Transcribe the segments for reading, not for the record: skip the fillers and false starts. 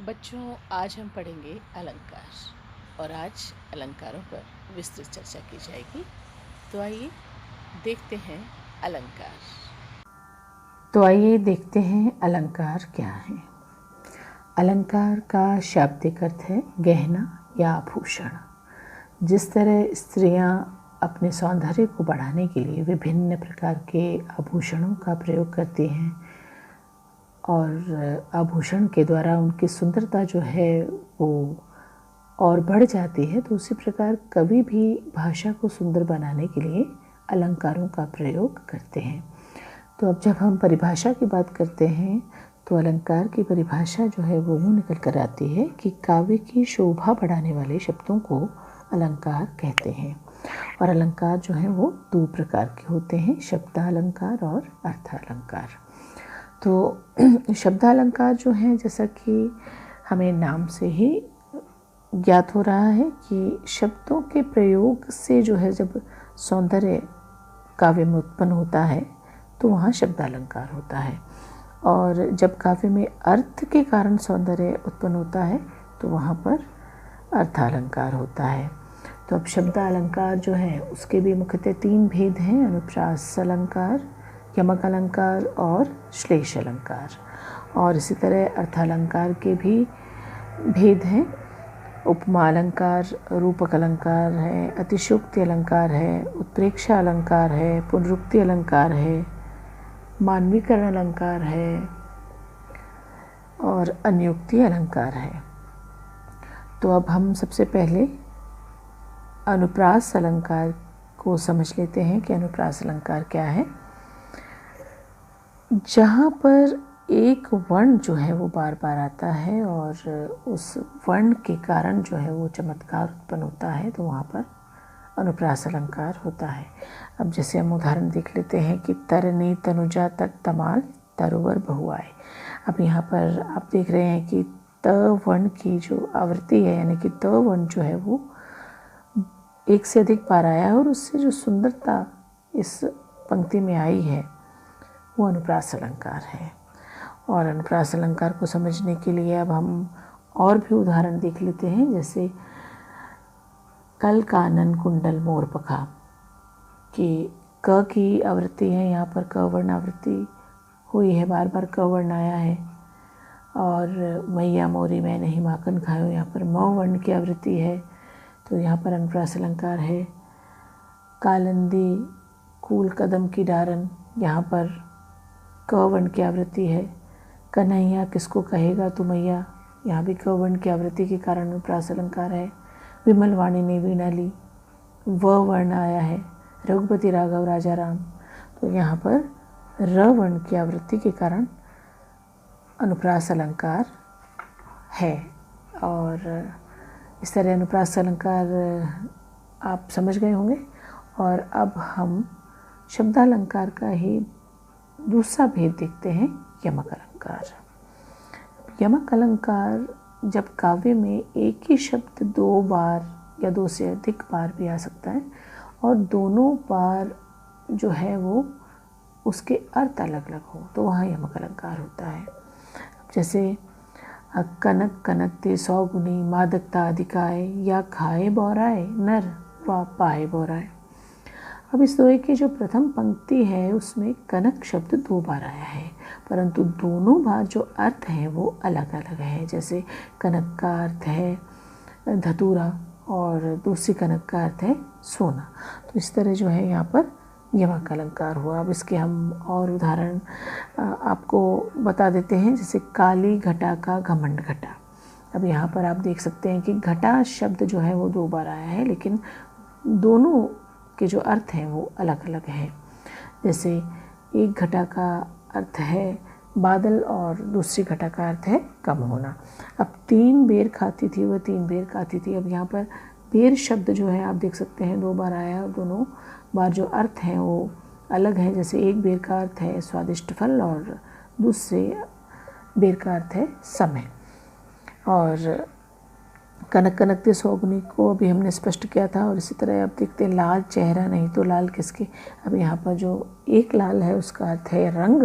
बच्चों, आज हम पढ़ेंगे अलंकार और आज अलंकारों पर विस्तृत चर्चा की जाएगी। तो आइए देखते हैं अलंकार। अलंकार क्या है। अलंकार का शाब्दिक अर्थ है गहना या आभूषण। जिस तरह स्त्रियां अपने सौंदर्य को बढ़ाने के लिए विभिन्न प्रकार के आभूषणों का प्रयोग करती हैं और आभूषण के द्वारा उनकी सुंदरता जो है वो और बढ़ जाती है, तो उसी प्रकार कवि भी भाषा को सुंदर बनाने के लिए अलंकारों का प्रयोग करते हैं। तो अब जब हम परिभाषा की बात करते हैं तो अलंकार की परिभाषा जो है वो यूँ निकल कर आती है कि काव्य की शोभा बढ़ाने वाले शब्दों को अलंकार कहते हैं। और अलंकार जो है वो दो प्रकार के होते हैं, शब्दालंकार और अर्थालंकार। तो शब्दालंकार जो है, जैसा कि हमें नाम से ही ज्ञात हो रहा है कि शब्दों के प्रयोग से जो है जब सौंदर्य काव्य में उत्पन्न होता है तो वहाँ शब्दालंकार होता है, और जब काव्य में अर्थ के कारण सौंदर्य उत्पन्न होता है तो वहाँ पर अर्थालंकार होता है। तो अब शब्दालंकार जो है उसके भी मुख्यतः तीन भेद हैं, अनुप्रास अलंकार, यमक अलंकार और श्लेष अलंकार। और इसी तरह अर्थालंकार के भी भेद हैं, उपमा अलंकार, रूपक अलंकार है, अतिशयोक्ति अलंकार है, उत्प्रेक्षा अलंकार है, पुनरुक्ति अलंकार है, मानवीकरण अलंकार है और अन्योक्ति अलंकार है। तो अब हम सबसे पहले अनुप्रास अलंकार को समझ लेते हैं कि अनुप्रास अलंकार क्या है। जहाँ पर एक वर्ण जो है वो बार बार आता है और उस वर्ण के कारण जो है वो चमत्कार उत्पन्न होता है, तो वहाँ पर अनुप्रास अलंकार होता है। अब जैसे हम उदाहरण देख लेते हैं कि तरनी तनुजा तक तमाल तरुवर बहु आए। अब यहाँ पर आप देख रहे हैं कि त वर्ण की जो आवृत्ति है, यानी कि त वर्ण जो है वो एक से अधिक बार आया है और उससे जो सुंदरता इस पंक्ति में आई है वो अनुप्रास अलंकार है। और अनुप्रास अलंकार को समझने के लिए अब हम और भी उदाहरण देख लेते हैं, जैसे कल कानन कुंडल मोर पखा, कि क की आवृत्ति है, यहाँ पर क वर्ण आवृत्ति हुई है, बार बार क वर्ण आया है। और मैया मोरी मैं नहीं माखन खायो, यहाँ पर म वर्ण की आवृत्ति है, तो यहाँ पर अनुप्रास अलंकार है। कालंदी कूल कदम की डारन, यहाँ पर क वर्ण की आवृत्ति है। कन्हैया किसको कहेगा तू मैया, यहाँ भी क वर्ण की आवृत्ति के कारण अनुप्रास अलंकार है। विमल वाणी ने वीणा ली, व वर्ण आया है। रघुपति राघव राजा राम, तो यहाँ पर र वर्ण की आवृत्ति के कारण अनुप्रास अलंकार है। और इस तरह अनुप्रास अलंकार आप समझ गए होंगे। और अब हम शब्दालंकार का ही दूसरा भेद देखते हैं, यमक अलंकार। यमक अलंकार जब काव्य में एक ही शब्द दो बार या दो से अधिक बार भी आ सकता है और दोनों बार जो है वो उसके अर्थ अलग अलग हो, तो वहाँ यमक अलंकार होता है। जैसे कनक कनकते 100 गुनी मादकता अधिकाए, या खाए बौराए नर व पाए बौराए। अब इस दोहे की जो प्रथम पंक्ति है उसमें कनक शब्द दो बार आया है, परंतु दोनों बार जो अर्थ हैं वो अलग अलग है। जैसे कनक का अर्थ है धतूरा और दूसरी कनक का अर्थ है सोना। तो इस तरह जो है यहाँ पर यमक अलंकार हुआ। अब इसके हम और उदाहरण आपको बता देते हैं, जैसे काली घटा का घमंड घटा। अब यहाँ पर आप देख सकते हैं कि घटा शब्द जो है वो दो बार आया है, लेकिन दोनों के जो अर्थ हैं वो अलग अलग हैं। जैसे एक घटा का अर्थ है बादल और दूसरी घटा का अर्थ है कम होना। अब 3 बेर खाती थी वह 3 बेर खाती थी। अब यहाँ पर बेर शब्द जो है आप देख सकते हैं दो बार आया और दोनों बार जो अर्थ हैं वो अलग हैं। जैसे एक बेर का अर्थ है स्वादिष्ट फल और दूसरे बेर का अर्थ है समय। और कनक कनकते 100 गुनी को अभी हमने स्पष्ट किया था। और इसी तरह आप देखते हैं लाल चेहरा नहीं तो लाल किसके। अब यहाँ पर जो एक लाल है उसका अर्थ है रंग,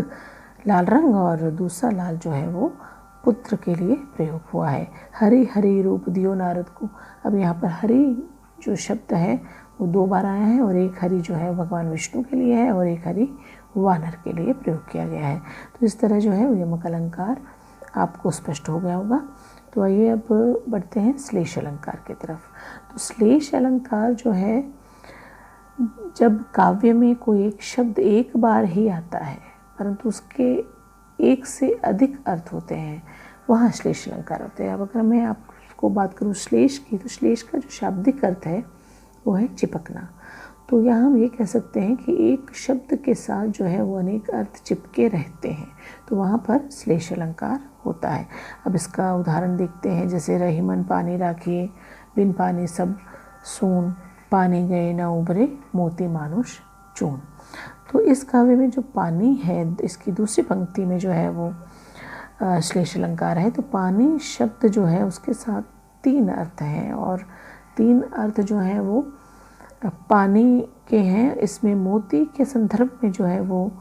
लाल रंग, और दूसरा लाल जो है वो पुत्र के लिए प्रयोग हुआ है। हरि हरि रूप दियो नारद को। अब यहाँ पर हरि जो शब्द है वो 2 बार आया है और एक हरि जो है भगवान विष्णु के लिए है और एक हरि वानर के लिए प्रयोग किया गया है। तो इस तरह जो है यमक अलंकार आपको स्पष्ट हो गया होगा। तो आइए अब बढ़ते हैं श्लेष अलंकार की तरफ। तो श्लेष अलंकार जो है, जब काव्य में कोई एक शब्द एक बार ही आता है परंतु उसके एक से अधिक अर्थ होते हैं, वहाँ श्लेष अलंकार होते हैं। अब अगर मैं आपको बात करूँ श्लेष की, तो श्लेष का जो शाब्दिक अर्थ है वो है चिपकना। तो यहाँ हम ये कह सकते हैं कि एक शब्द के साथ जो है वो अनेक अर्थ चिपके रहते हैं, तो वहाँ पर श्लेष अलंकार होता है। अब इसका उदाहरण देखते हैं, जैसे रहीमन पानी राखिए, बिन पानी सब सून, पानी गए न उभरे, मोती मानुष चून। तो इस काव्य में जो पानी है, इसकी दूसरी पंक्ति में जो है वो श्लेष अलंकार है। तो पानी शब्द जो है उसके साथ 3 अर्थ हैं और 3 अर्थ जो हैं वो पानी के हैं। इसमें मोती के संदर्भ में जो है वो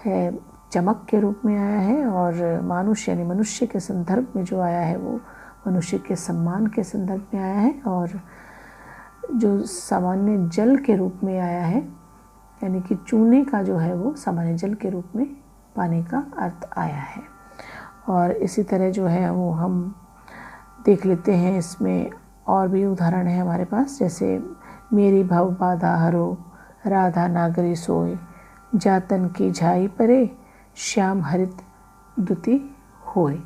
है चमक के रूप में आया है, और मानुष यानी मनुष्य के संदर्भ में जो आया है वो मनुष्य के सम्मान के संदर्भ में आया है, और जो सामान्य जल के रूप में आया है यानी कि चूने का जो है वो सामान्य जल के रूप में पानी का अर्थ आया है। और इसी तरह जो है वो हम देख लेते हैं, इसमें और भी उदाहरण है हमारे पास, जैसे मेरी भव बाधा हरो, राधा नागरी सोए, जातन की झाई परे, श्याम हरित दुति होए।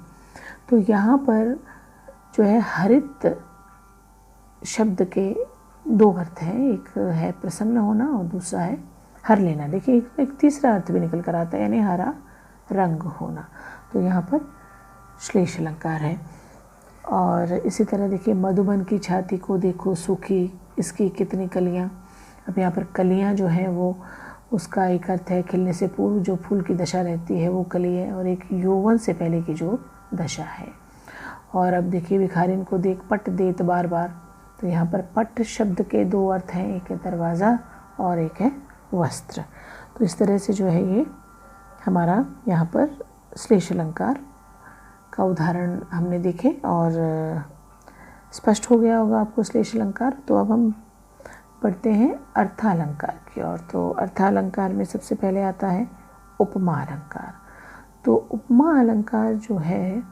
तो यहाँ पर जो है हरित शब्द के 2 अर्थ हैं, एक है प्रसन्न होना और दूसरा है हर लेना। देखिए एक तीसरा अर्थ भी निकल कर आता है, यानी हरा रंग होना। तो यहाँ पर श्लेष अलंकार है। और इसी तरह देखिए, मधुबन की छाती को देखो सूखी, इसकी कितनी कलियाँ। अब यहाँ पर कलियाँ जो हैं वो उसका एक अर्थ है खिलने से पूर्व जो फूल की दशा रहती है वो कली है, और एक यौवन से पहले की जो दशा है। और अब देखिए, भिखारिन को देख पट देत बार बार। तो यहाँ पर पट शब्द के 2 अर्थ हैं, एक है दरवाज़ा और एक है वस्त्र। तो इस तरह से जो है ये हमारा यहाँ पर श्लेष अलंकार का उदाहरण हमने देखे और स्पष्ट हो गया होगा आपको श्लेष अलंकार। तो अब हम पढ़ते हैं अर्थालंकार की ओर। तो अर्थालंकार में सबसे पहले आता है उपमा अलंकार। तो उपमा अलंकार जो है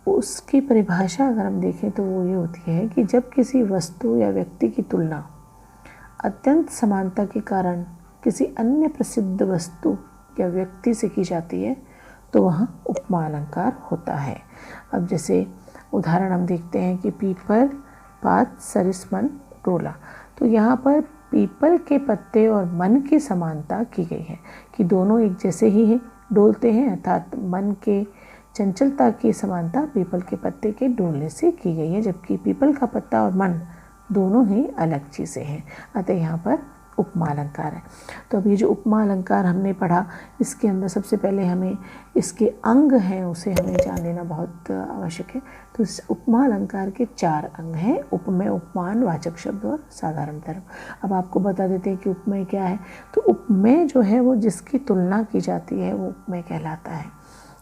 उसकी परिभाषा अगर हम देखें तो वो ये होती है कि जब किसी वस्तु या व्यक्ति की तुलना अत्यंत समानता के कारण किसी अन्य प्रसिद्ध वस्तु या व्यक्ति से की जाती है तो वहाँ उपमा अलंकार होता है। अब जैसे उदाहरण हम देखते हैं कि पीपल पात सरिस मन डोला। तो यहाँ पर पीपल के पत्ते और मन की समानता की गई है कि दोनों एक जैसे ही हैं, डोलते हैं, अर्थात मन के चंचलता की समानता पीपल के पत्ते के डोलने से की गई है, जबकि पीपल का पत्ता और मन दोनों ही अलग चीज़ें हैं। अतः यहाँ पर उपमा अलंकार है। तो अब ये जो उपमा अलंकार हमने पढ़ा, इसके अंदर सबसे पहले हमें इसके अंग हैं उसे हमें जान लेना बहुत आवश्यक है। तो इस उपमा अलंकार के 4 अंग हैं, उपमेय, उपमान, वाचक शब्द और साधारण धर्म। अब आपको बता देते हैं कि उपमेय क्या है। तो उपमेय जो है वो जिसकी तुलना की जाती है वो उपमेय कहलाता है।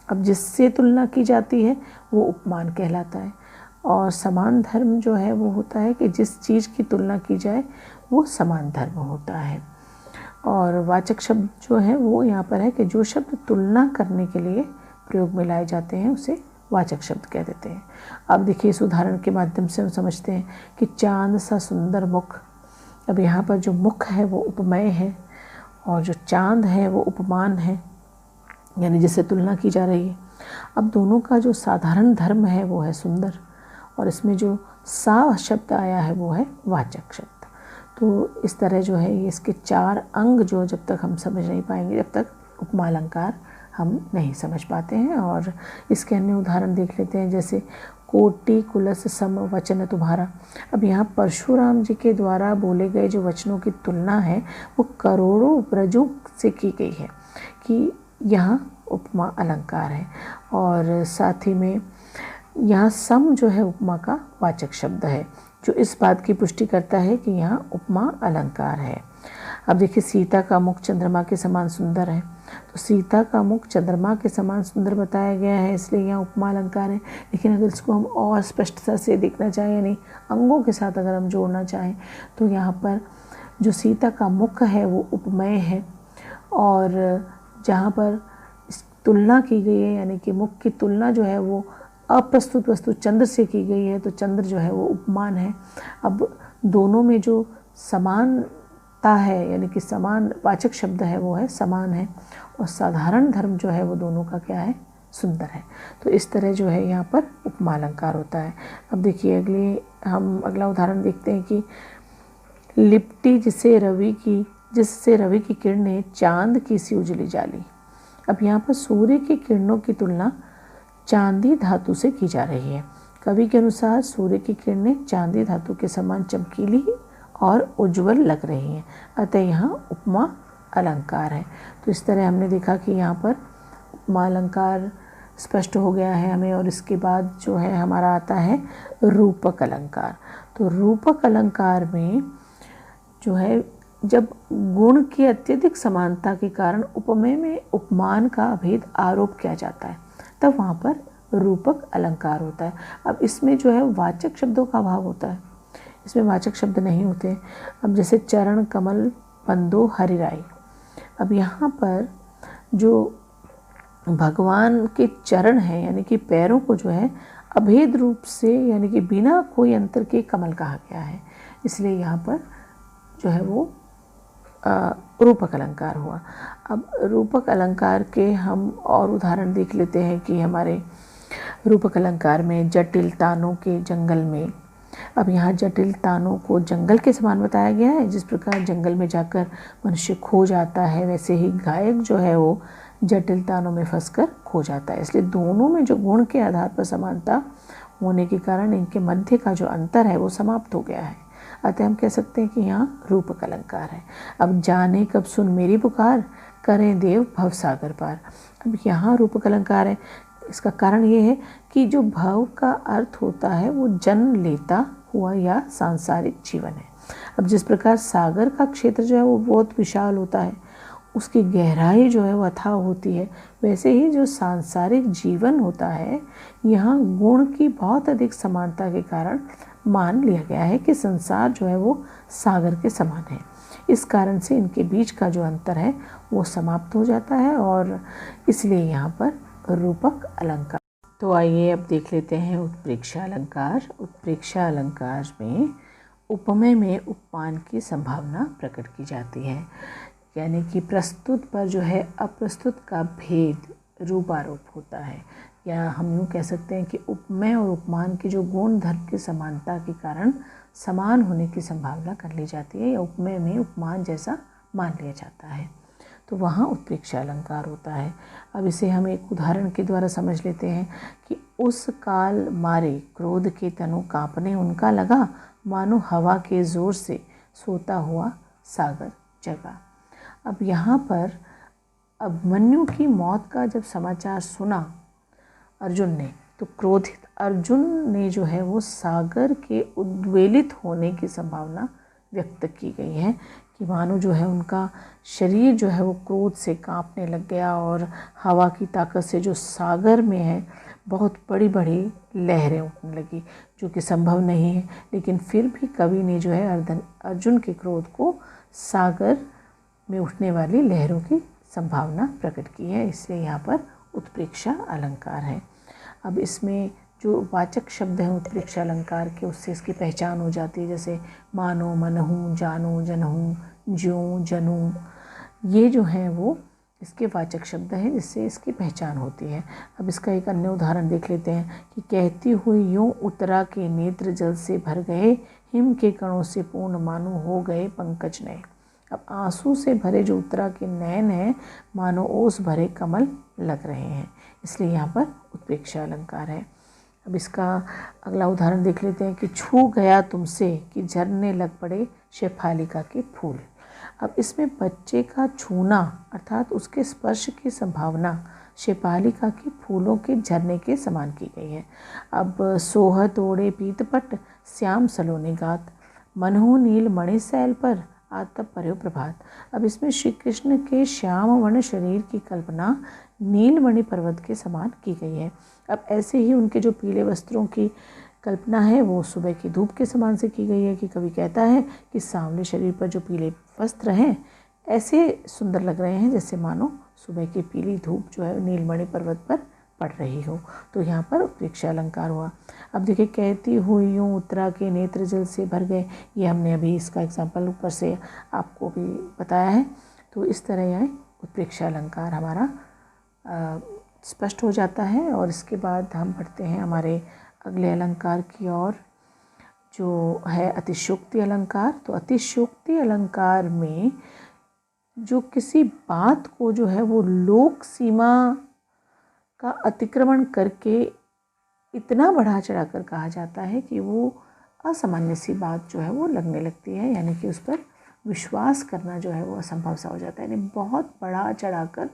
अब जिससे तुलना की जाती है वो उपमान कहलाता है। और समान धर्म जो है वो होता है कि जिस चीज़ की तुलना की जाए वो समान धर्म होता है। और वाचक शब्द जो है वो यहाँ पर है कि जो शब्द तुलना करने के लिए प्रयोग में लाए जाते हैं उसे वाचक शब्द कह देते हैं। अब देखिए, इस उदाहरण के माध्यम से हम समझते हैं कि चांद सा सुंदर मुख। अब यहाँ पर जो मुख है वो उपमेय है और जो चांद है वो उपमान है, यानी जिससे तुलना की जा रही है। अब दोनों का जो साधारण धर्म है वो है सुंदर, और इसमें जो सा शब्द आया है वो है वाचक शब्द। तो इस तरह जो है ये इसके 4 अंग जो जब तक हम समझ नहीं पाएंगे जब तक उपमा अलंकार हम नहीं समझ पाते हैं। और इसके अन्य उदाहरण देख लेते हैं, जैसे कोटि कुलस सम वचन तुम्हारा। अब यहाँ परशुराम जी के द्वारा बोले गए जो वचनों की तुलना है वो करोड़ों ब्रजों से की गई है कि यहाँ उपमा अलंकार है। और साथ ही में यहाँ सम जो है उपमा का वाचक शब्द है, जो इस बात की पुष्टि करता है कि यहाँ उपमा अलंकार है। अब देखिए, सीता का मुख चंद्रमा के समान सुंदर है। तो सीता का मुख चंद्रमा के समान सुंदर बताया गया है, इसलिए यहाँ उपमा अलंकार है। लेकिन अगर इसको हम और स्पष्टता से देखना चाहें, यानी अंगों के साथ अगर हम जोड़ना चाहें, तो यहाँ पर जो सीता का मुख है वो उपमेय है, और जहाँ पर तुलना की गई है, यानी कि मुख की तुलना जो है वो अप्रस्तुत वस्तु चंद्र से की गई है, तो चंद्र जो है वो उपमान है। अब दोनों में जो समानता है, यानी कि समान वाचक शब्द है वो है समान है, और साधारण धर्म जो है वो दोनों का क्या है, सुंदर है। तो इस तरह जो है यहाँ पर उपमा अलंकार होता है। अब देखिए हम अगला उदाहरण देखते हैं कि लिपटी जिससे रवि की किरणें चांद की सी उजली जाली। अब यहाँ पर सूर्य की किरणों की तुलना चांदी धातु से की जा रही है। कवि के अनुसार सूर्य की किरणें चांदी धातु के समान चमकीली और उज्जवल लग रही हैं, अतः यहाँ उपमा अलंकार है। तो इस तरह हमने देखा कि यहाँ पर उपमा अलंकार स्पष्ट हो गया है हमें। और इसके बाद जो है हमारा आता है रूपक अलंकार। तो रूपक अलंकार में जो है जब गुण की अत्यधिक समानता के कारण उपमेय में उपमान का अभेद आरोप किया जाता है, तब वहाँ पर रूपक अलंकार होता है। अब इसमें जो है वाचक शब्दों का अभाव होता है, इसमें वाचक शब्द नहीं होते। अब जैसे चरण कमल बंदो हरिराई। अब यहाँ पर जो भगवान के चरण हैं, यानी कि पैरों को जो है अभेद रूप से, यानी कि बिना कोई अंतर के कमल कहा गया है, इसलिए यहाँ पर जो है वो रूपक अलंकार हुआ। अब रूपक अलंकार के हम और उदाहरण देख लेते हैं कि हमारे रूपक अलंकार में जटिल तानों के जंगल में। अब यहाँ जटिल तानों को जंगल के समान बताया गया है। जिस प्रकार जंगल में जाकर मनुष्य खो जाता है, वैसे ही गायक जो है वो जटिल तानों में फंसकर खो जाता है। इसलिए दोनों में जो गुण के आधार पर समानता होने के कारण इनके मध्य का जो अंतर है वो समाप्त हो गया है, अतः हम कह सकते हैं कि यहाँ रूपक अलंकार है। अब जाने कब सुन मेरी पुकार, करें देव भवसागर पार। अब यहाँ रूपक अलंकार है। इसका कारण ये है कि जो भव का अर्थ होता है वो जन्म लेता हुआ या सांसारिक जीवन है। अब जिस प्रकार सागर का क्षेत्र जो है वो बहुत विशाल होता है, उसकी गहराई जो है वो अथाह होती है, वैसे ही जो सांसारिक जीवन होता है, यहाँ गुण की बहुत अधिक समानता के कारण मान लिया गया है कि संसार जो है वो सागर के समान है। इस कारण से इनके बीच का जो अंतर है वो समाप्त हो जाता है, और इसलिए यहाँ पर रूपक अलंकार। तो आइए अब देख लेते हैं उत्प्रेक्षा अलंकार। उत्प्रेक्षा अलंकार में उपमेय में उपमान की संभावना प्रकट की जाती है, यानी कि प्रस्तुत पर जो है अप्रस्तुत का भेद रूपारोप होता है, या हम यूँ कह सकते हैं कि उपमेय और उपमान की जो गुण धर्म की समानता के कारण समान होने की संभावना कर ली जाती है, या उपमेय में उपमान जैसा मान लिया जाता है, तो वहाँ उत्प्रेक्षा अलंकार होता है। अब इसे हम एक उदाहरण के द्वारा समझ लेते हैं कि उस काल मारे क्रोध के तनु कांपने उनका लगा, मानो हवा के जोर से सोता हुआ सागर जगा। अब यहाँ पर अभिमन्यु की मौत का जब समाचार सुना अर्जुन ने, तो क्रोधित अर्जुन ने जो है वो सागर के उद्वेलित होने की संभावना व्यक्त की गई है, कि मानो जो है उनका शरीर जो है वो क्रोध से कांपने लग गया, और हवा की ताकत से जो सागर में है बहुत बड़ी बड़ी लहरें उठने लगी, जो कि संभव नहीं है। लेकिन फिर भी कवि ने जो है अर्जुन के क्रोध को सागर में उठने वाली लहरों की संभावना प्रकट की है, इसलिए यहाँ पर उत्प्रेक्षा अलंकार है। अब इसमें जो वाचक शब्द हैं उत्प्रेक्षा अलंकार के, उससे इसकी पहचान हो जाती है, जैसे मानो, मनहूँ, जानो, जनहूँ, ज्यों, जनूँ, ये जो हैं वो इसके वाचक शब्द हैं, जिससे इसकी पहचान होती है। अब इसका एक अन्य उदाहरण देख लेते हैं कि कहती हुई यूँ उत्तरा के नेत्र जल से भर गए, हिम के कणों से पूर्ण मानो हो गए पंकज नए। अब आंसू से भरे जो उत्तरा के नयन हैं, मानो ओस भरे कमल लग रहे हैं, इसलिए यहाँ पर उत्प्रेक्षा अलंकार है। अब इसका अगला उदाहरण देख लेते हैं कि छू गया तुमसे कि झरने लग पड़े शेफालिका के फूल। अब इसमें बच्चे का छूना अर्थात उसके स्पर्श की संभावना शेफालिका के फूलों के झरने के समान की गई है। अब सोहत ओढ़े पीतपट श्याम सलोने गात, मनहु नील मणि सैल पर आतप पर्यो प्रभात। अब इसमें श्री कृष्ण के श्याम वर्ण शरीर की कल्पना नीलमणि पर्वत के समान की गई है। अब ऐसे ही उनके जो पीले वस्त्रों की कल्पना है वो सुबह की धूप के समान से की गई है कि कवि कहता है कि सांवले शरीर पर जो पीले वस्त्र हैं ऐसे सुंदर लग रहे हैं जैसे मानो सुबह की पीली धूप जो है नीलमणि पर्वत पर पड़ रही हो। तो यहाँ पर उत्प्रेक्षा अलंकार हुआ। अब देखिए, कहती हुई यूँ उत्तरा के नेत्र जल से भर गए, ये हमने अभी इसका एग्जाम्पल ऊपर से आपको भी बताया है। तो इस तरह यह उत्प्रेक्षा अलंकार हमारा स्पष्ट हो जाता है। और इसके बाद हम पढ़ते हैं हमारे अगले अलंकार की ओर, जो है अतिशयोक्ति अलंकार। तो अतिशयोक्ति अलंकार में जो किसी बात को जो है वो लोक सीमा का अतिक्रमण करके इतना बढ़ा चढ़ाकर कहा जाता है कि वो असामान्य सी बात जो है वो लगने लगती है, यानी कि उस पर विश्वास करना जो है वो असंभव सा हो जाता है। यानी बहुत बढ़ा चढ़ाकर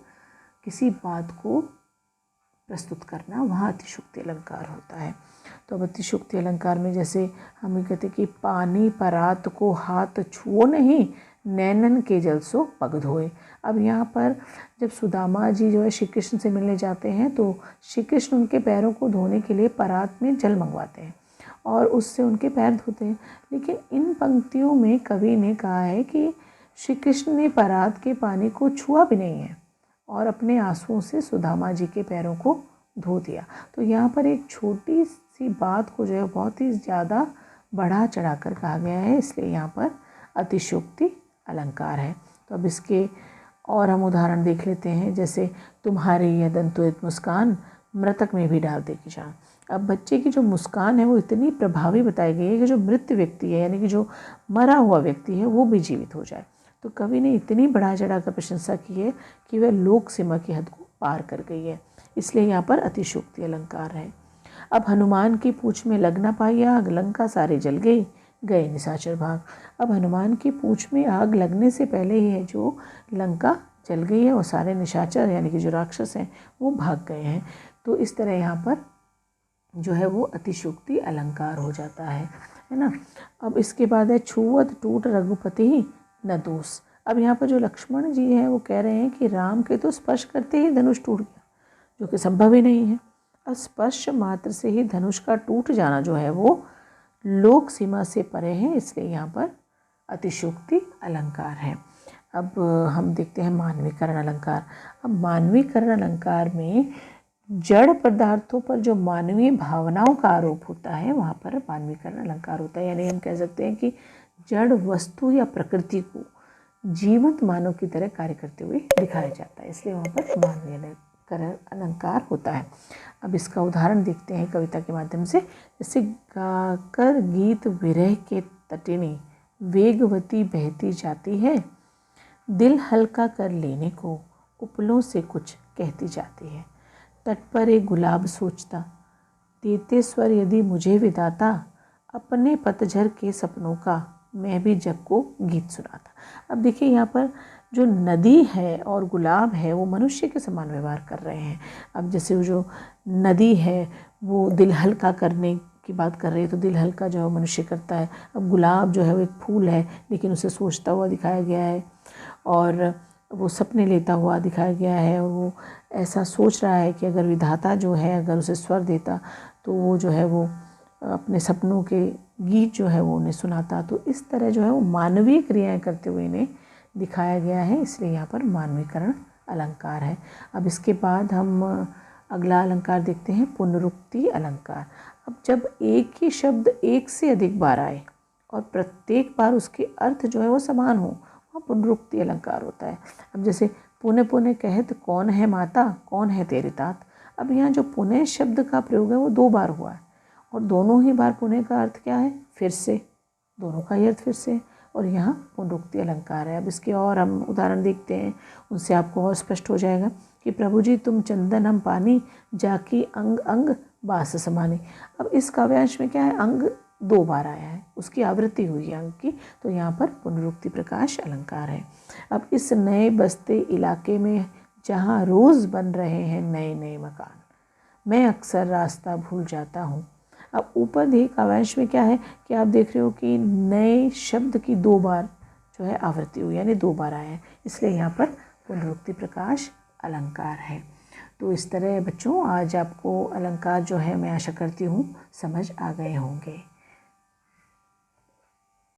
किसी बात को प्रस्तुत करना, वहाँ अतिशयोक्ति अलंकार होता है। तो अब अतिशयोक्ति अलंकार में जैसे हम कहते हैं कि पानी परात को हाथ छुओ नहीं, नैनन के जल सो पग धोए। अब यहाँ पर जब सुदामा जी जो है श्री कृष्ण से मिलने जाते हैं तो श्री कृष्ण उनके पैरों को धोने के लिए परात में जल मंगवाते हैं और उससे उनके पैर धोते हैं। लेकिन इन पंक्तियों में कवि ने कहा है कि श्री कृष्ण ने परात के पानी को छुआ भी नहीं है और अपने आंसुओं से सुदामा जी के पैरों को धो दिया। तो यहाँ पर एक छोटी सी बात को जो है बहुत ही ज़्यादा बढ़ा चढ़ाकर कहा गया है, इसलिए यहाँ पर अतिशयोक्ति अलंकार है। तो अब इसके और हम उदाहरण देख लेते हैं, जैसे तुम्हारी यह दंतोहित मुस्कान मृतक में भी डाल देगी जान। अब बच्चे की जो मुस्कान है वो इतनी प्रभावी बताई गई है कि जो मृत व्यक्ति है, यानी कि जो मरा हुआ व्यक्ति है, वो भी जीवित हो जाए। तो कवि ने इतनी बढ़ा चढ़ाकर प्रशंसा की है कि वह लोक सीमा की हद को पार कर गई है, इसलिए यहाँ पर अतिशयोक्ति अलंकार है। अब हनुमान की पूँछ में लग न पाई आग, लंका सारे जल गई, गए निशाचर भाग। अब हनुमान की पूँछ में आग लगने से पहले ही है जो लंका जल गई है और सारे निशाचर यानी कि जो राक्षस हैं वो भाग गए हैं। तो इस तरह यहाँ पर जो है वो अतिशयोक्ति अलंकार हो जाता है ना। अब इसके बाद है छुवत टूट रघुपति न दोष। अब यहाँ पर जो लक्ष्मण जी हैं वो कह रहे हैं कि राम के तो स्पर्श करते ही धनुष टूट गया, जो कि संभव ही नहीं है। अब स्पर्श मात्र से ही धनुष का टूट जाना जो है वो लोक सीमा से परे है, इसलिए यहाँ पर अतिशयोक्ति अलंकार है। अब हम देखते हैं मानवीकरण अलंकार। अब मानवीकरण अलंकार में जड़ पदार्थों पर जो मानवीय भावनाओं का आरोप होता है वहाँ पर मानवीकरण अलंकार होता है। यानी हम कह सकते हैं कि जड़ वस्तु या प्रकृति को जीवंत मानव की तरह कार्य करते हुए दिखाया जाता है, इसलिए वहाँ पर मानवीकरण अलंकार होता है। अब इसका उदाहरण देखते हैं कविता के माध्यम से, जैसे गाकर गीत विरह के तटिनी वेगवती बहती जाती है, दिल हल्का कर लेने को उपलों से कुछ कहती जाती है। तट पर एक गुलाब सोचता, देते स्वर यदि मुझे विदाता, अपने पतझर के सपनों का मैं भी जग को गीत सुनाता। अब देखिए यहाँ पर जो नदी है और गुलाब है वो मनुष्य के समान व्यवहार कर रहे हैं। अब जैसे वो जो नदी है वो दिल हल्का करने की बात कर रही है, तो दिल हल्का जो है मनुष्य करता है। अब गुलाब जो है वो एक फूल है लेकिन उसे सोचता हुआ दिखाया गया है, और वो सपने लेता हुआ दिखाया गया है, और वो ऐसा सोच रहा है कि अगर विधाता जो है अगर उसे स्वर देता तो वो जो है वो अपने सपनों के गीत जो है वो उन्हें सुनाता। तो इस तरह जो है वो मानवीय क्रियाएं करते हुए इन्हें दिखाया गया है, इसलिए यहाँ पर मानवीकरण अलंकार है। अब इसके बाद हम अगला अलंकार देखते हैं पुनरुक्ति अलंकार। अब जब एक ही शब्द एक से अधिक बार आए और प्रत्येक बार उसके अर्थ जो है वो समान हो, वह पुनरुक्ति अलंकार होता है। अब जैसे पुनः पुनः कहत कौन है माता, कौन है तेरी तात। अब यहाँ जो पुनः शब्द का प्रयोग है वो 2 बार हुआ है, और दोनों ही बार पुनः का अर्थ क्या है, फिर से, दोनों का ही अर्थ फिर से, और यहाँ पुनरुक्ति अलंकार है। अब इसके और हम उदाहरण देखते हैं, उनसे आपको और स्पष्ट हो जाएगा कि प्रभु जी तुम चंदन हम पानी, जाकी अंग अंग बास समानी। अब इस काव्यांश में क्या है, अंग 2 बार आया है, उसकी आवृत्ति हुई है अंग की, तो यहाँ पर पुनरुक्ति प्रकाश अलंकार है। अब इस नए बसते इलाके में जहाँ रोज़ बन रहे हैं नए नए मकान, मैं अक्सर रास्ता भूल जाता हूँ। अब ऊपर दिए काव्यांश में क्या है कि आप देख रहे हो कि नए शब्द की 2 बार जो है आवृत्ति हुई, यानी 2 बार आया है, इसलिए यहाँ पर पुनरुक्ति प्रकाश अलंकार है। तो इस तरह बच्चों आज आपको अलंकार जो है मैं आशा करती हूँ समझ आ गए होंगे।